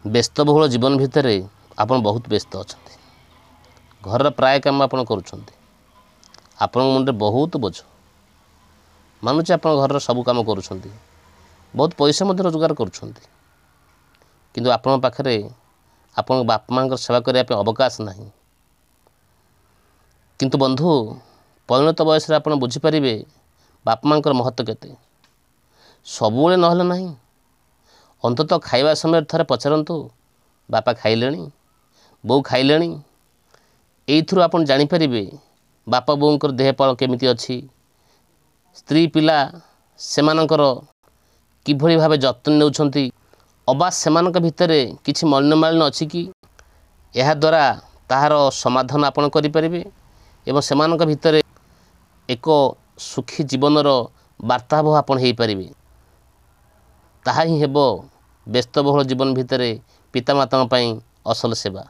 ବ୍ୟସ୍ତବହୁଳ ଜୀବନ ଭିତରେ ଆପଣ ବହୁତ ବ୍ୟସ୍ତ ଅଛନ୍ତି। ଘରର ପ୍ରାୟ କାମ ଆପଣ କରୁଛନ୍ତି। ଆପଣଙ୍କ ମୁଣ୍ଡରେ ବହୁତ ବୋଝ। ମାନୁଛି ଆପଣ ଘରର ସବୁ କାମ କରୁଛନ୍ତି, ବହୁତ ପଇସା ମଧ୍ୟ ରୋଜଗାର କରୁଛନ୍ତି, କିନ୍ତୁ ଆପଣଙ୍କ ପାଖରେ ଆପଣଙ୍କ ବାପା ମାଆଙ୍କର ସେବା କରିବା ପାଇଁ ଅବକାଶ ନାହିଁ। କିନ୍ତୁ ବନ୍ଧୁ, ପରିଣତ ବୟସରେ ଆପଣ ବୁଝିପାରିବେ ବାପା ମାଆଙ୍କର ମହତ୍ତ୍ୱ କେତେ। ସବୁବେଳେ ନହେଲେ ନାହିଁ, ଅନ୍ତତଃ ଖାଇବା ସମୟରେ ଥରେ ପଚାରନ୍ତୁ, ବାପା ଖାଇଲେଣି, ବୋଉ ଖାଇଲେଣି। ଏଇଥିରୁ ଆପଣ ଜାଣିପାରିବେ ବାପା ବୋଉଙ୍କର ଦେହପାଳ କେମିତି ଅଛି, ସ୍ତ୍ରୀ ପିଲା ସେମାନଙ୍କର କିଭଳି ଭାବେ ଯତ୍ନ ନେଉଛନ୍ତି, ଅବା ସେମାନଙ୍କ ଭିତରେ କିଛି ମଳିନମାଳିନ ଅଛି କି। ଏହାଦ୍ୱାରା ତାହାର ସମାଧାନ ଆପଣ କରିପାରିବେ ଏବଂ ସେମାନଙ୍କ ଭିତରେ ଏକ ସୁଖୀ ଜୀବନର ବାର୍ତ୍ତାବହ ଆପଣ ହୋଇପାରିବେ। ତାହା ହିଁ ହେବ ବ୍ୟସ୍ତବହୁଳ ଜୀବନ ଭିତରେ ପିତାମାତାଙ୍କ ପାଇଁ ଅସଲ ସେବା।